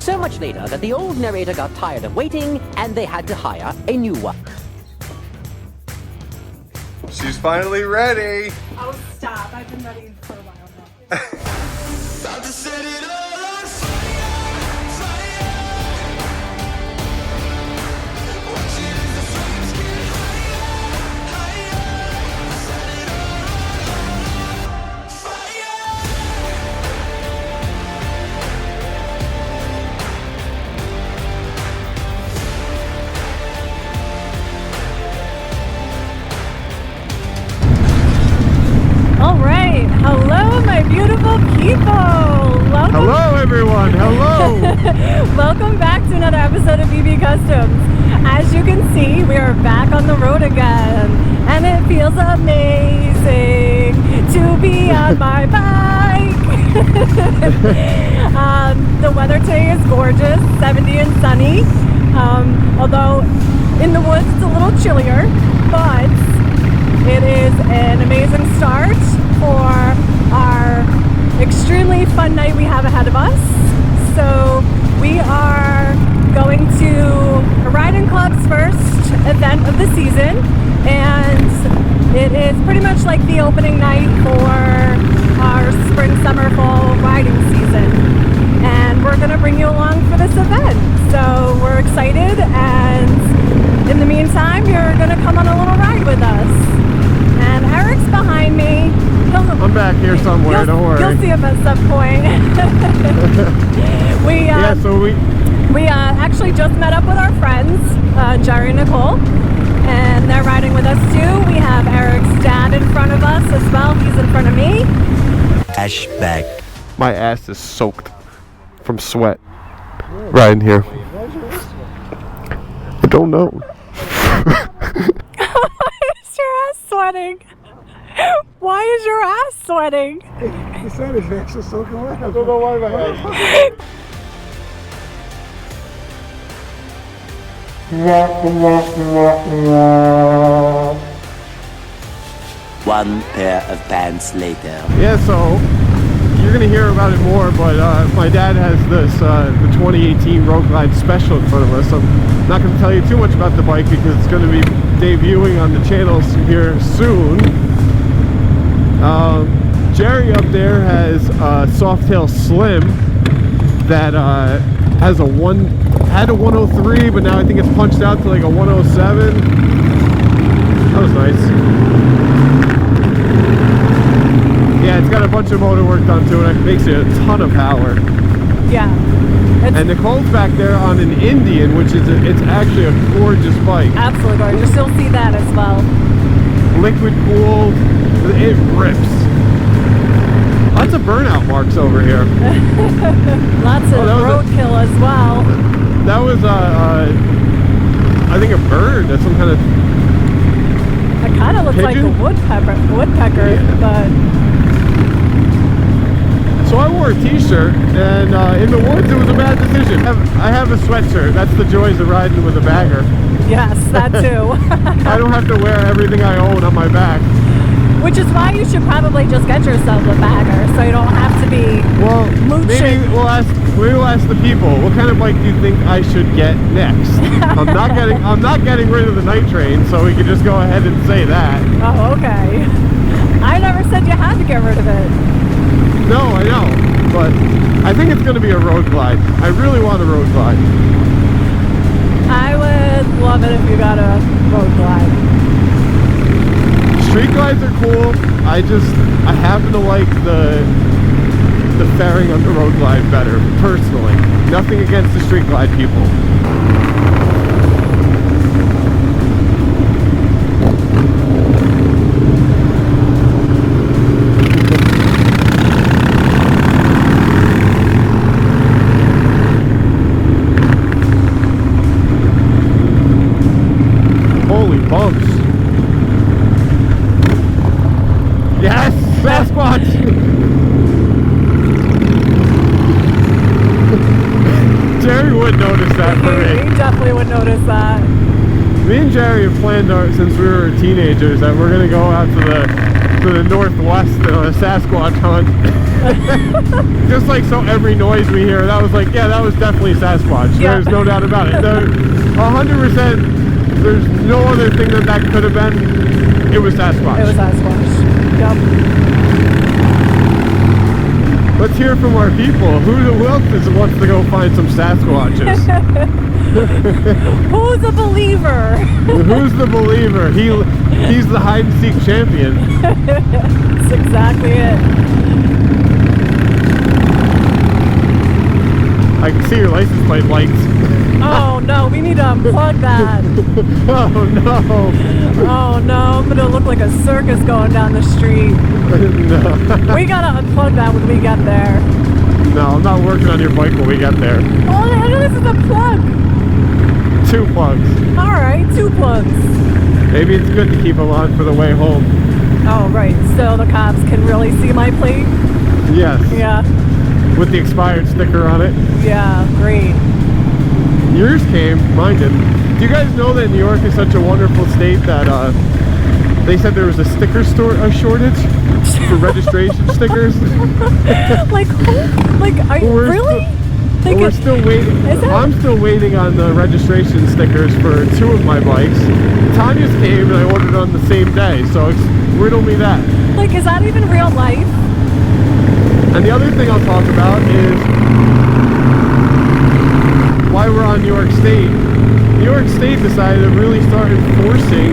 So much later that the old narrator got tired of waiting and they had to hire a new one. She's finally ready. Oh, stop. I've been ready for a while now. About to set it all on fire, fire. Watch it as the flames get higher, higher. Set it all on fire. All right. Hello, my beautiful people. Welcome. Hello, everyone. Hello. Welcome back to another episode of BB Customs. As you can see, we are back on the road again, and it feels amazing to be on my bike. The weather today is gorgeous, 70 and sunny. Although in the woods it's a little chillier, but it is an amazing start for our extremely fun night we have ahead of us. So we are going to a riding club's first event of the season, and it is pretty much like the opening night for our spring, summer, fall riding season. And we're going to bring you along for this event. So we're excited, and in the meantime, you're going to come on a little ride with us. And Eric's behind me. I'm back here somewhere, don't worry. You'll see him at some point. We actually just met up with our friends, Jerry and Nicole, and they're riding with us too. We have Eric's dad in front of us as well. He's in front of me. Flashback. My ass is soaked from sweat. Riding here. I don't know. Sweating. Why is your ass sweating? He said his ass is soaking wet. I don't know why my ass. One pair of pants later. Yeah, so you're gonna hear about it more, but my dad has this the 2018 Road Glide Special in front of us. I'm not gonna tell you too much about the bike because it's gonna be debuting on the channels here soon. Jerry up there has a Softail Slim that had a 103, but now I think it's punched out to like a 107. That was nice. Yeah, it's got a bunch of motor work done to it. It makes it a ton of power. Yeah. And Nicole's back there on an Indian, which is it's actually a gorgeous bike. Absolutely gorgeous. You'll see that as well. Liquid cooled, it rips. Lots of burnout marks over here. Lots of roadkill as well. That was I think a bird. That's some kind of. It kind of looks like a woodpecker, yeah. But. So I wore a t-shirt, and in the woods it was a bad decision. I have a sweatshirt. That's the joys of riding with a bagger. Yes, that too. I don't have to wear everything I own on my back. Which is why you should probably just get yourself a bagger, so you don't have to be mooching. Maybe we'll ask the people. What kind of bike do you think I should get next? I'm not getting rid of the night train, so we can just go ahead and say that. Oh, okay. I never said you had to get rid of it. No, I know, but I think it's going to be a road glide. I really want a road glide. I would love it if you got a road glide. Street glides are cool. I happen to like the fairing on the road glide better, personally. Nothing against the street glide people. Holy bumps. Yes, Sasquatch! Jerry would notice that for me. He definitely would notice that. Me and Jerry have planned since we were teenagers that we're going to go out to to the northwest on a Sasquatch hunt. Just like so every noise we hear, that was like, yeah, that was definitely Sasquatch. Yeah. There's no doubt about it. 100%, there's no other thing that could have been. It was Sasquatch. It was Sasquatch. Yep. Let's hear from our people. Who else wants to go find some Sasquatches? Who's a believer? Who's the believer? He's the hide and seek champion. That's exactly it. I can see your license plate lights. Oh no, we need to unplug that. Oh no. Oh no, I'm gonna look like a circus going down the street. No. We gotta unplug that when we get there. No, I'm not working on your bike when we get there. Oh, this is a plug. 2 plugs. Alright, 2 plugs. Maybe it's good to keep them on for the way home. Oh, right, so the cops can really see my plate? Yes. Yeah, With the expired sticker on it. yeah, great. Yours came, mine didn't. Do you guys know that New York is such a wonderful state that they said there was a sticker shortage for registration stickers? Like, who? Like, are you We're really? Like, We're still waiting. Is that- I'm still waiting on the registration stickers for 2 of my bikes. Tanya's came and I ordered on the same day, so riddle me that. like, is that even real life? And the other thing I'll talk about is why we're on New York State. New York State decided to really start enforcing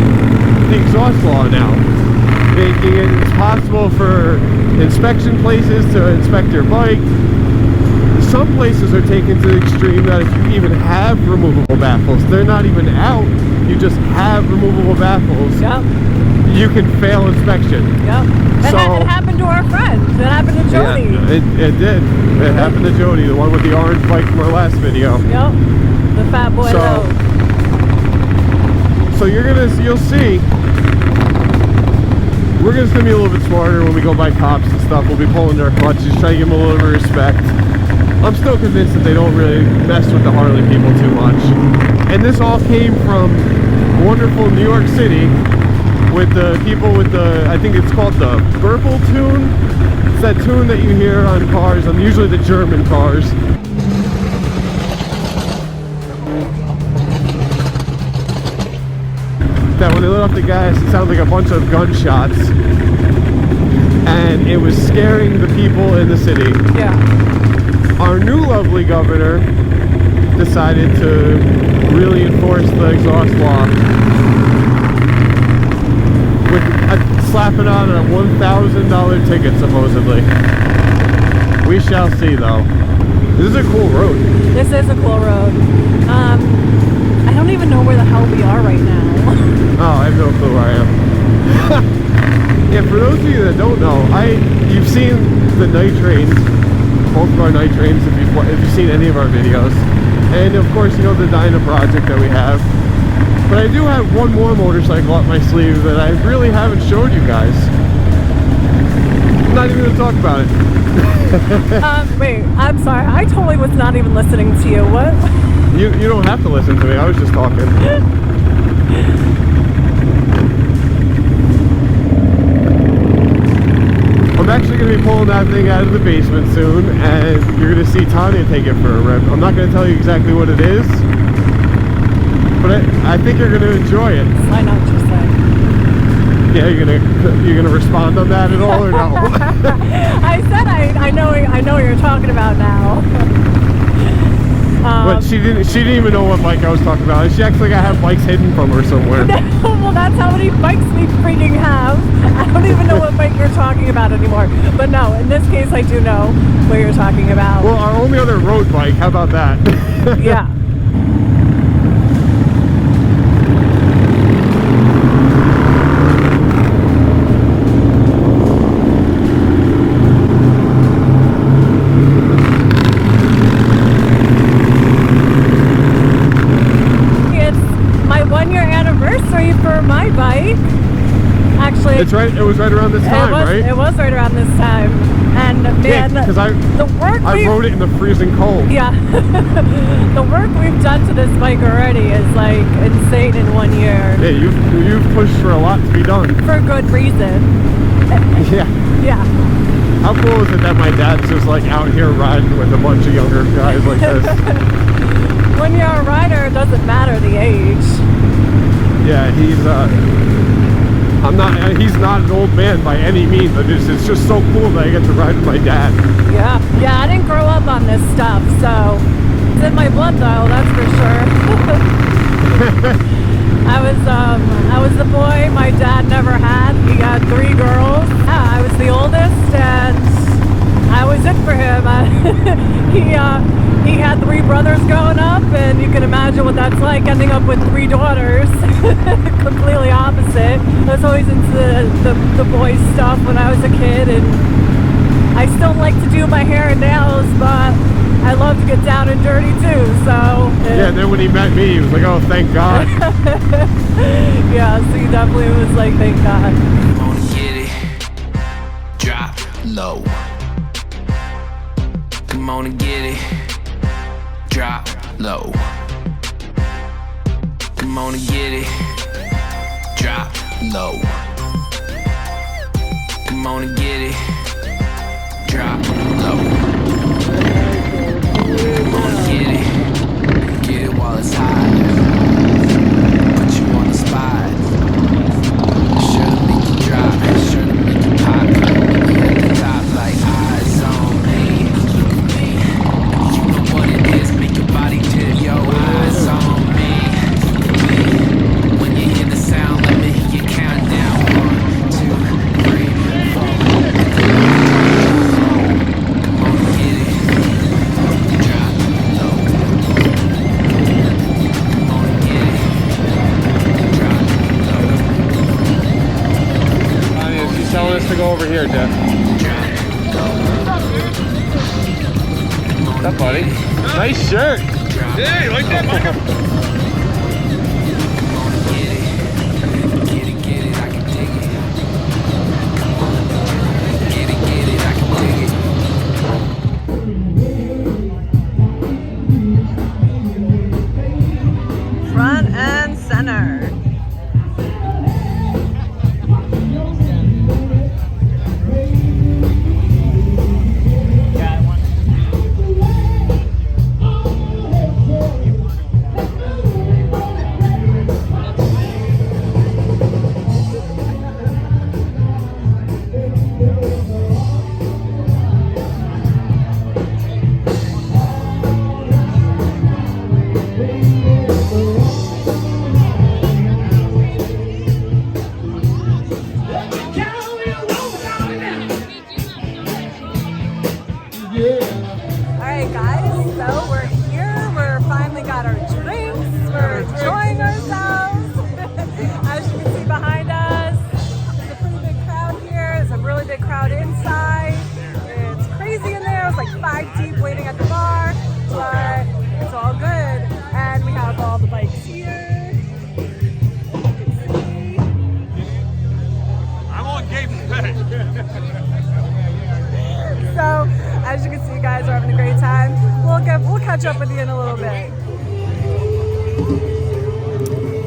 the exhaust law now, making it possible for inspection places to inspect your bike. Some places are taken to the extreme that if you even have removable baffles, they're not even out, you just have removable baffles, Yep, you can fail inspection. yep. So- It happened to our friend. It happened to Jody. Yeah, it did. It happened to Jody, the one with the orange bike from our last video. Yep, the fat boy load. So you'll see. We're just gonna be a little bit smarter when we go by cops and stuff. We'll be pulling their clutches, try to give them a little bit of respect. I'm still convinced that they don't really mess with the Harley people too much. And this all came from wonderful New York City with the people with the, I think it's called the Burble tune. It's that tune that you hear on cars, on usually the German cars. That when they let off the gas, it sounds like a bunch of gunshots. And it was scaring the people in the city. Yeah. Our new lovely governor decided to really enforce the exhaust law with slapping on a $1,000 ticket, supposedly. We shall see, though. This is a cool road. This is a cool road. I don't even know where the hell we are right now. Oh, I have no clue where I am. Yeah, for those of you that don't know, you've seen the night trains, both of our night trains, if you've seen any of our videos, and of course you know the Dyna project that we have. But I do have one more motorcycle up my sleeve that I really haven't showed you guys. I'm not even going to talk about it. Wait, I'm sorry. I totally was not even listening to you. What? You don't have to listen to me. I was just talking. I'm actually going to be pulling that thing out of the basement soon, and you're going to see Tanya take it for a rip. I'm not going to tell you exactly what it is, but I think you're going to enjoy it. I know what you're saying. Yeah, you're gonna respond on that at all or no? I said I know what you're talking about now. But she didn't even know what bike I was talking about. She acts like I have bikes hidden from her somewhere. Well, that's how many bikes we freaking have. I don't even know what bike you're talking about anymore. But no, in this case, I do know what you're talking about. Well, our only other road bike, how about that? Yeah. Actually, it's right. It was right around this time, right? It was right around this time, and man, because I rode it in the freezing cold. Yeah, the work we've done to this bike already is like insane in 1 year. Yeah, you've pushed for a lot to be done for good reason. Yeah. Yeah. How cool is it that my dad's just like out here riding with a bunch of younger guys like this? When you're a rider, it doesn't matter the age. Yeah, he's not an old man by any means, but it's just so cool that I get to ride with my dad. Yeah. Yeah, I didn't grow up on this stuff, so it's in my blood though, that's for sure. I was the boy my dad never had. He had 3 girls. Yeah, I was the oldest, and I was it for him. He had 3 brothers growing up, and you can imagine what that's like, ending up with 3 daughters. Completely opposite. I was always into the boys stuff when I was a kid, and I still like to do my hair and nails, but I love to get down and dirty too, so... Yeah, and then when he met me, he was like, oh, thank God. Yeah, so he definitely was like, thank God. Come on and get it. Drop low. Come on and get it. Drop low. Come on and get it. Drop low. Come on and get it. Drop low. Come on and get it. Get it while it's hot. Put you on the spot. Sure to make you drop. Sure to make you pop. Meet me at the top like eyes on me. You know what it is. Make your body tip. Yo, eyes on me. When you hear the sound, let me hear you count down. 1, 2, 3, 4. Come on and get it. Drop low. Come on and get it. Drop low. She's telling us to go over here, Jeff. What's up, buddy? Nice shirt. Yeah, you like that, Micah? Front and center. Alright guys, so we're here, we're finally got our drinks, we're enjoying ourselves. As you can see behind us, there's a pretty big crowd here, there's a really big crowd inside. It's crazy in there, it's like 5 deep waiting at the bar, but it's all good. And we have all the bikes here. You can see. I'm on game today. So, as you can see, guys are having a great time. We'll catch up with you in a little bit.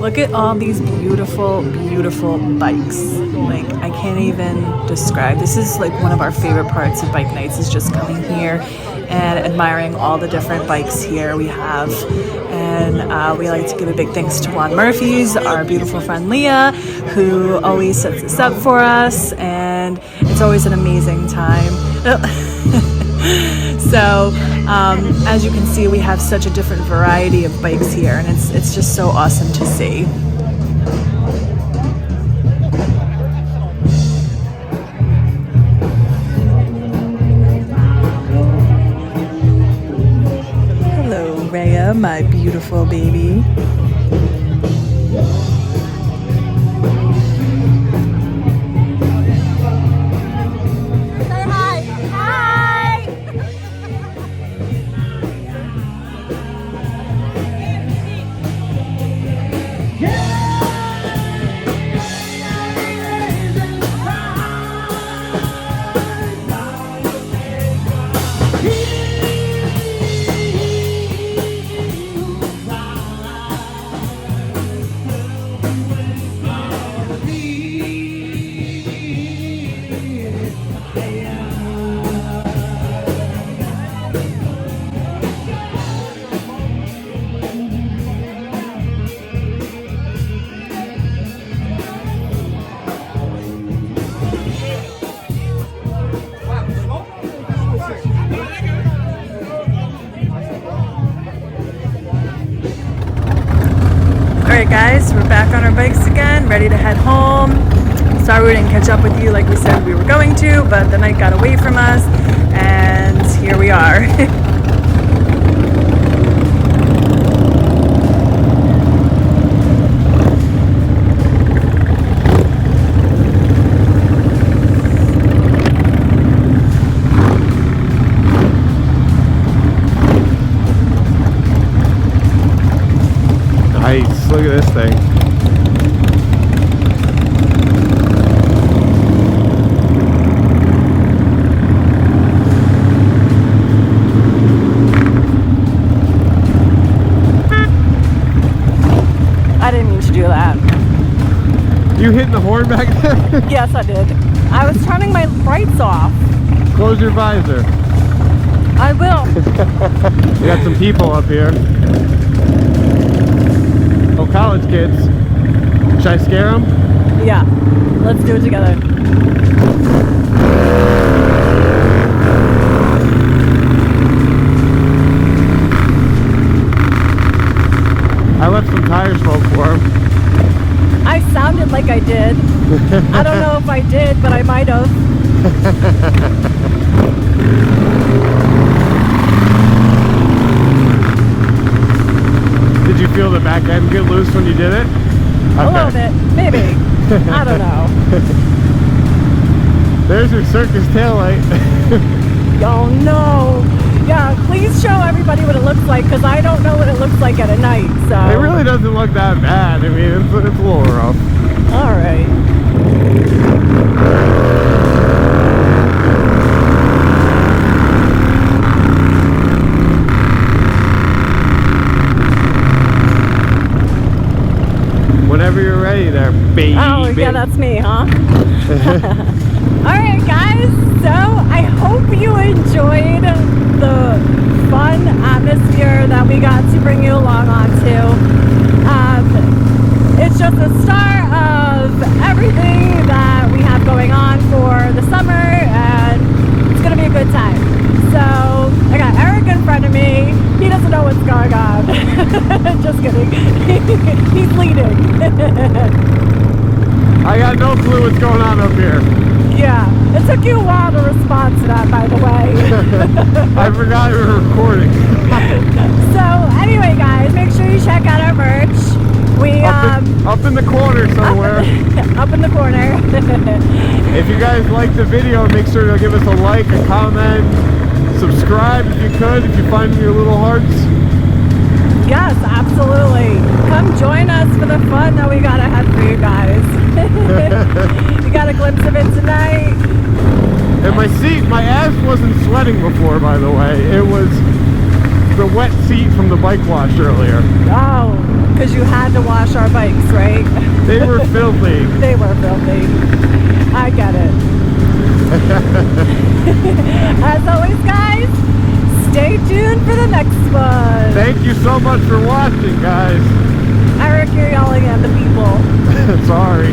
Look at all these beautiful, beautiful bikes. Like, I can't even describe. This is like one of our favorite parts of bike nights, is just coming here and admiring all the different bikes here we have. And we like to give a big thanks to Juan Murphy's, our beautiful friend Leah, who always sets this up for us, and it's always an amazing time. So as you can see, we have such a different variety of bikes here, and it's just so awesome to see. Hello, Rhea, my beautiful baby. Alright guys, we're back on our bikes again, ready to head home. Sorry we didn't catch up with you like we said we were going to, but the night got away from us, and here we are. Nice, look at this thing. I didn't mean to do that. You hitting the horn back there? Yes, I did. I was turning my lights off. Close your visor. I will. We got some people up here. Oh, college kids. Should I scare them? Yeah, let's do it together. I left some tire smoke for them. I sounded like I did. I don't know if I did, but I might have. Did you feel the back end get loose when you did it? A little bit, maybe. I don't know. There's your circus taillight. Oh no. Yeah, please show everybody what it looks like, because I don't know what it looks like at a night, so. It really doesn't look that bad. I mean, it's a little rough. Alright. Whenever you're ready there, baby. Oh, yeah, that's me, huh? Alright, guys, so I hope you enjoyed the fun atmosphere that we got to bring you along onto. It's just the start of everything that we have going on for the summer, and it's going to be a good time. So, I got Eric in front of me. He doesn't know what's going on. Just kidding. He's leading. I got no clue what's going on up here. Yeah, it took you a while to respond to that, by the way. I forgot we were recording. So, anyway, guys, make sure you check out our merch. We, up in the corner somewhere. Up in the corner. If you guys like the video, make sure to give us a like, a comment, subscribe if you could, if you find your little hearts. Yes, absolutely. Come join us for the fun that we got ahead for you guys. You got a glimpse of it tonight. And my ass wasn't sweating before, by the way. It was the wet seat from the bike wash earlier. Oh, because you had to wash our bikes, right? They were filthy. They were filthy. I get it. As always, guys, stay tuned for the next one. Thank you so much for watching, guys. Eric, you're yelling at the people. Sorry.